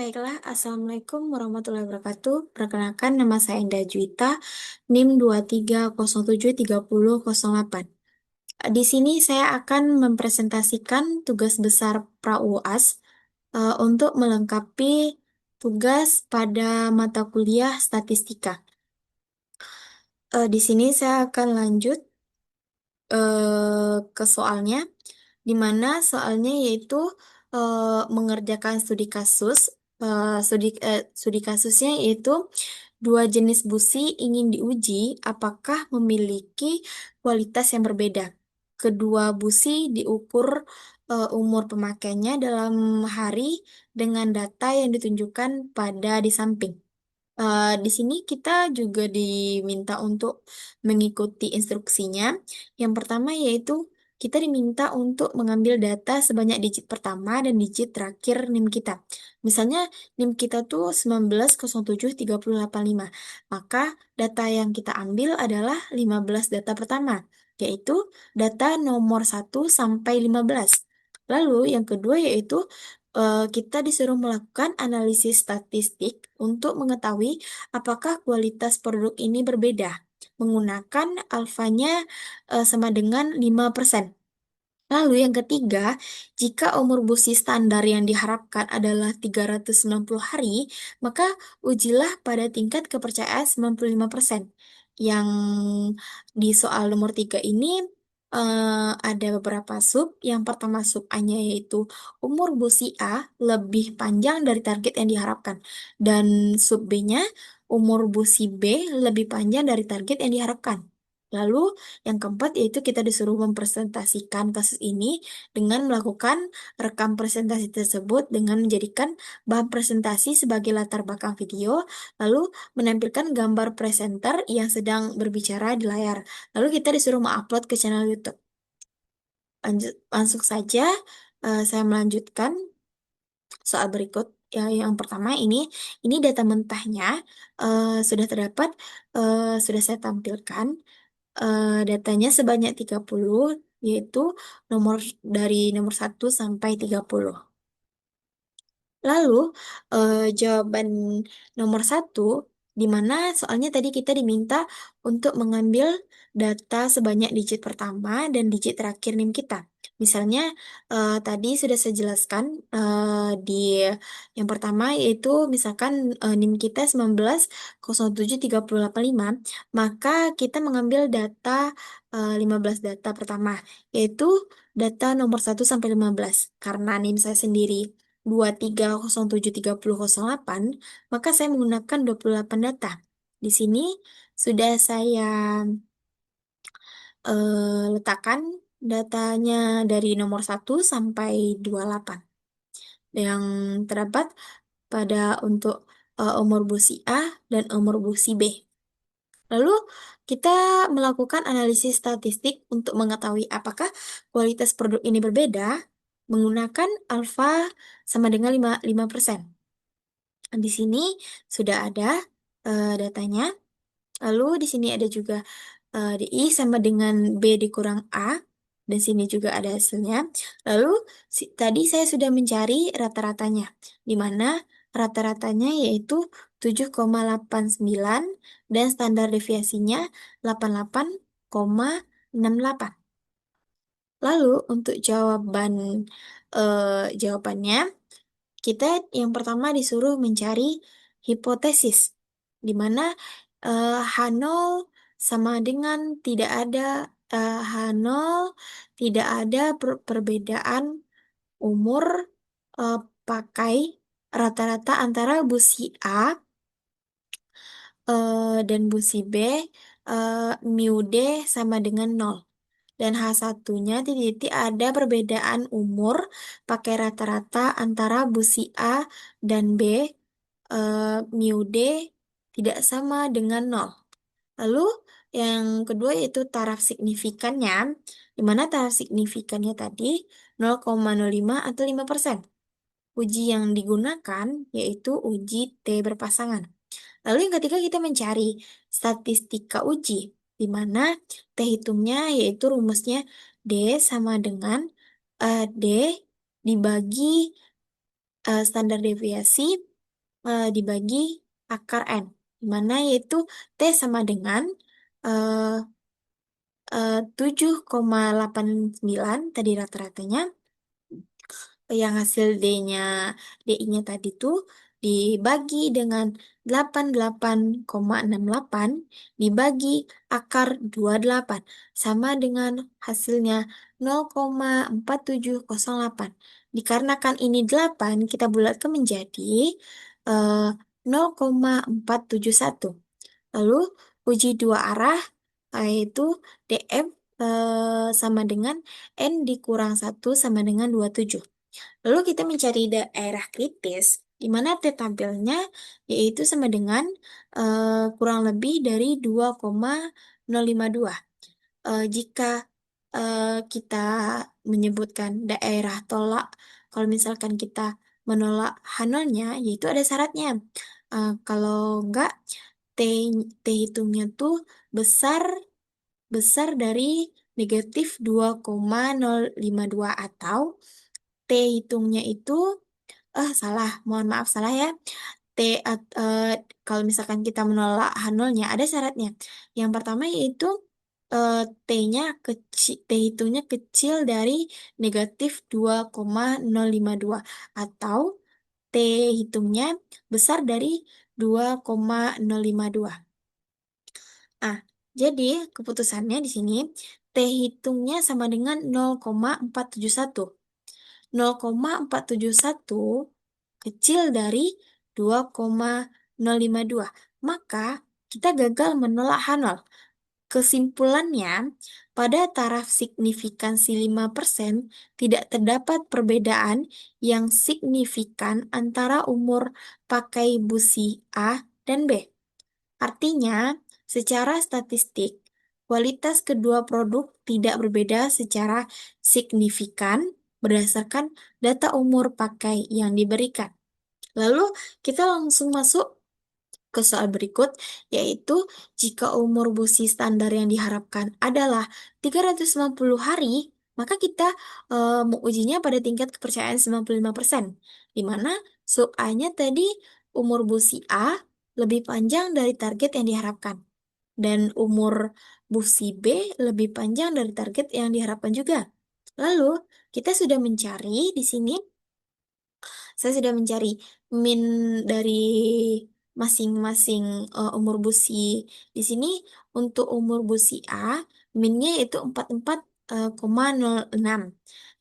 Baiklah, Assalamualaikum warahmatullahi wabarakatuh. Perkenalkan, nama saya Indah Juwita, NIM 23073008. Di sini saya akan mempresentasikan tugas besar Pra-UAS untuk melengkapi tugas pada mata kuliah statistika. Di sini saya akan lanjut ke soalnya, di mana soalnya yaitu mengerjakan studi kasus. Studi kasusnya yaitu dua jenis busi ingin diuji apakah memiliki kualitas yang berbeda. Kedua busi diukur umur pemakainya dalam hari dengan data yang ditunjukkan pada di samping. Di sini kita juga diminta untuk mengikuti instruksinya. Yang pertama yaitu kita diminta untuk mengambil data sebanyak digit pertama dan digit terakhir NIM kita. Misalnya NIM kita tuh 19073085. Maka data yang kita ambil adalah 15 data pertama, yaitu data nomor 1 sampai 15. Lalu yang kedua yaitu kita disuruh melakukan analisis statistik untuk mengetahui apakah kualitas produk ini berbeda menggunakan alfanya sama dengan 5%. Lalu yang ketiga, jika umur busi standar yang diharapkan adalah 390 hari, maka ujilah pada tingkat kepercayaan 95%. Yang di soal nomor 3 ini ada beberapa sub. Yang pertama sub A-nya yaitu umur busi A lebih panjang dari target yang diharapkan. Dan sub B-nya umur busi B lebih panjang dari target yang diharapkan. Lalu yang keempat yaitu kita disuruh mempresentasikan kasus ini dengan melakukan rekam presentasi tersebut dengan menjadikan bahan presentasi sebagai latar belakang video, lalu menampilkan gambar presenter yang sedang berbicara di layar. Lalu kita disuruh mengupload ke channel YouTube. Langsung saja, saya melanjutkan soal berikut. Ya, yang pertama ini data mentahnya sudah terdapat, sudah saya tampilkan. Datanya sebanyak 30, yaitu nomor dari nomor 1 sampai 30. Lalu, jawaban nomor 1, di mana soalnya tadi kita diminta untuk mengambil data sebanyak digit pertama dan digit terakhir NIM kita. Misalnya, tadi sudah saya jelaskan di yang pertama yaitu misalkan NIM kita 19073085, maka kita mengambil data 15 data pertama, yaitu data nomor 1 sampai 15. Karena NIM saya sendiri 23073008, maka saya menggunakan 28 data. Di sini sudah saya letakkan datanya dari nomor 1 sampai 28 yang terdapat pada untuk umur busi A dan umur busi B. Lalu kita melakukan analisis statistik untuk mengetahui apakah kualitas produk ini berbeda menggunakan alfa sama dengan 5%. Di sini sudah ada datanya. Lalu di sini ada juga DI sama dengan B dikurang A. Dan sini juga ada hasilnya. Lalu tadi saya sudah mencari rata-ratanya, di mana rata-ratanya yaitu 7,89 dan standar deviasinya 88,68. Lalu untuk jawabannya, kita yang pertama disuruh mencari hipotesis, di mana H0 sama dengan tidak ada H0 tidak ada perbedaan umur eh, pakai rata-rata antara busi A dan busi B, mu D sama dengan 0. Dan H1-nya titik-titik ada perbedaan umur pakai rata-rata antara busi A dan B, mu D tidak sama dengan 0. Lalu yang kedua yaitu taraf signifikannya, di mana taraf signifikannya tadi 0,05 atau 5%. Uji yang digunakan yaitu uji T berpasangan. Lalu yang ketiga kita mencari statistika uji, di mana T hitungnya yaitu rumusnya D sama dengan D dibagi standar deviasi dibagi akar N, di mana yaitu T sama dengan eh, 7,89 tadi rata-ratanya, yang hasil DI-nya tadi tuh dibagi dengan 88,68 dibagi akar 28 sama dengan hasilnya 0,4708. Dikarenakan ini 8, kita bulatkan menjadi eh, 0,471. Lalu uji dua arah, yaitu DF sama dengan N dikurang 1 sama dengan 27. Lalu kita mencari daerah kritis, di mana T tampilnya yaitu sama dengan kurang lebih dari 2,052. Jika kita menyebutkan daerah tolak, kalau misalkan kita menolak H0-nya, yaitu ada syaratnya. Kalau enggak, T, T hitungnya tuh besar besar dari negatif 2,052 atau T hitungnya itu salah, mohon maaf salah ya. T kalau misalkan kita menolak H0-nya ada syaratnya. Yang pertama yaitu eh, T-nya kecil, T hitungnya kecil dari negatif 2,052 atau T hitungnya besar dari 2,052. Ah, jadi keputusannya di sini T hitungnya sama dengan 0,471. 0,471 kecil dari 2,052. Maka kita gagal menolak H0. Kesimpulannya, pada taraf signifikansi 5% tidak terdapat perbedaan yang signifikan antara umur pakai busi A dan B. Artinya, secara statistik, kualitas kedua produk tidak berbeda secara signifikan berdasarkan data umur pakai yang diberikan. Lalu kita langsung masuk ke soal berikut, yaitu jika umur busi standar yang diharapkan adalah 350 hari, maka kita mengujinya pada tingkat kepercayaan 95%, di mana sub A-nya tadi umur busi A lebih panjang dari target yang diharapkan, dan umur busi B lebih panjang dari target yang diharapkan juga. Lalu, kita sudah mencari di sini saya sudah mencari min dari masing-masing umur busi. Di sini untuk umur busi A, minnya yaitu 44,06.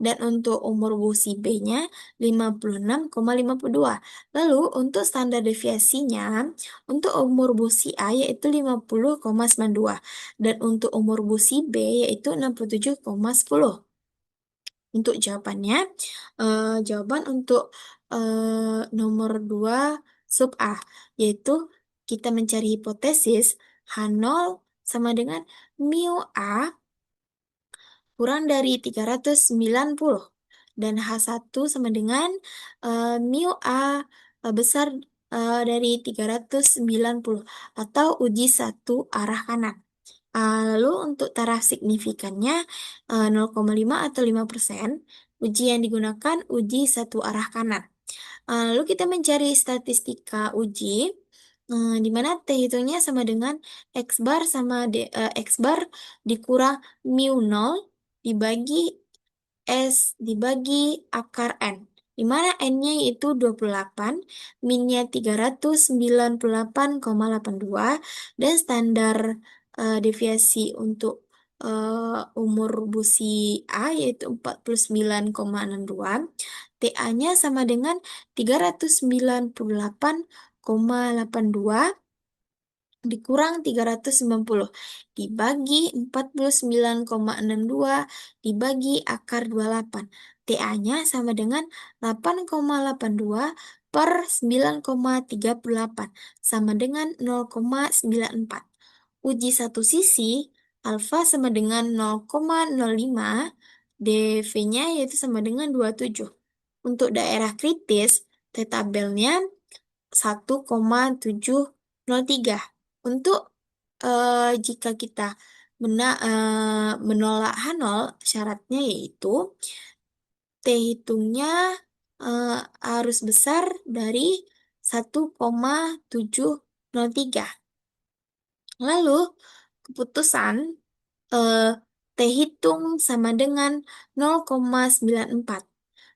Dan untuk umur busi B-nya 56,52. Lalu untuk standar deviasinya, untuk umur busi A yaitu 50,92. Dan untuk umur busi B yaitu 67,10. Untuk jawabannya, jawaban untuk nomor 2 sub A, yaitu kita mencari hipotesis H0 sama dengan mu A kurang dari 390 dan H1 sama dengan mu A besar dari 390 atau uji satu arah kanan. Lalu untuk taraf signifikannya 0,5 atau 5%, uji yang digunakan uji satu arah kanan. Lalu kita mencari statistika uji, di mana T hitungnya sama dengan X bar X bar dikurang mu 0 dibagi S dibagi akar N. Di mana N-nya yaitu 28, min-nya 398,82, dan standar deviasi untuk umur busi A yaitu 49,62. TA-nya sama dengan 398,82 dikurang 390 dibagi 49,62 dibagi akar 28. TA-nya sama dengan 8,82 per 9,38 sama dengan 0,94. Uji satu sisi alfa sama dengan 0,05, DV-nya yaitu sama dengan 27. Untuk daerah kritis, T tabelnya 1,703. Untuk jika kita menolak H0, syaratnya yaitu T hitungnya eh, harus besar dari 1,703. Lalu keputusan eh, T hitung sama dengan 0,94.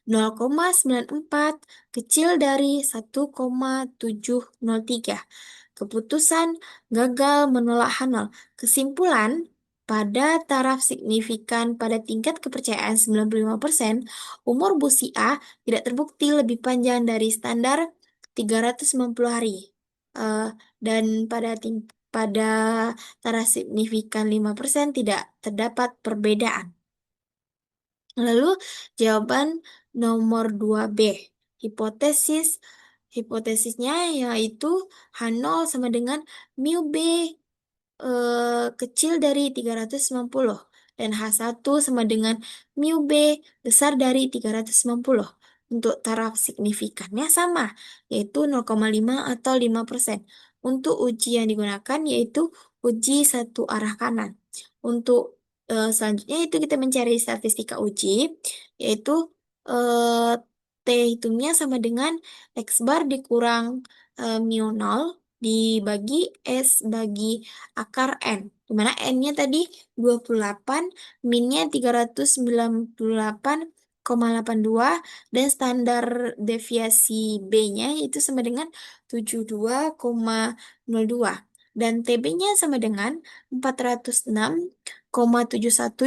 0,94 kecil dari 1,703. Keputusan gagal menolak Hanol. Kesimpulan, pada taraf signifikan pada tingkat kepercayaan 95%, umur Bu si A tidak terbukti lebih panjang dari standar 390 hari. Eh, dan pada taraf signifikan 5% tidak terdapat perbedaan. Lalu jawaban nomor 2B. Hipotesis hipotesisnya yaitu H0 sama dengan mu B kecil dari 390 dan H1 sama dengan mu B besar dari 390. Untuk taraf signifikannya sama, yaitu 0,5 atau 5%. Untuk uji yang digunakan yaitu uji satu arah kanan. Untuk selanjutnya itu kita mencari statistika uji, yaitu eh, T hitungnya sama dengan X bar dikurang mu 0 dibagi S bagi akar N. Di mana N-nya tadi 28, min-nya 398,82 dan standar deviasi B-nya itu sama dengan 72,02. Dan TB-nya sama dengan 406,71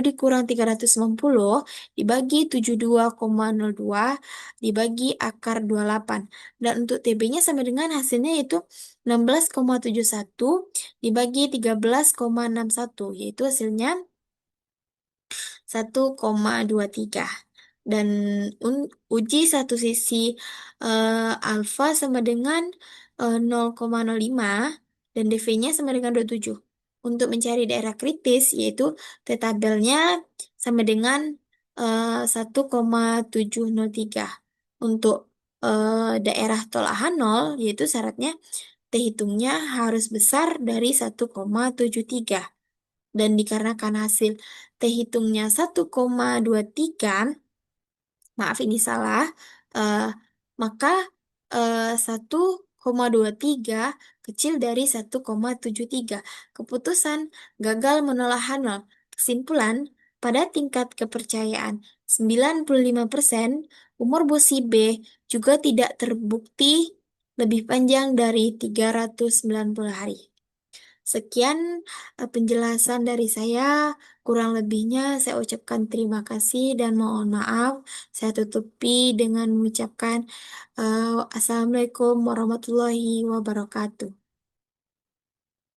dikurang 390 dibagi 72,02 dibagi akar 28. Dan untuk TB-nya sama dengan hasilnya yaitu 16,71 dibagi 13,61 yaitu hasilnya 1,23. Dan uji satu sisi alfa sama dengan 0,05 dan dV-nya sama dengan 27. Untuk mencari daerah kritis yaitu T tabelnya sama dengan 1,703. Untuk daerah tolak H0 yaitu syaratnya T hitungnya harus besar dari 1,73. Dan dikarenakan hasil T hitungnya 1,23, maaf ini salah, eh, maka 1,23 kecil dari 1,73. Keputusan gagal menolak Hanol. Kesimpulan, pada tingkat kepercayaan 95%, umur bosi B juga tidak terbukti lebih panjang dari 390 hari. Sekian penjelasan dari saya. Kurang lebihnya saya ucapkan terima kasih dan mohon maaf. Saya tutupi dengan mengucapkan Assalamualaikum warahmatullahi wabarakatuh.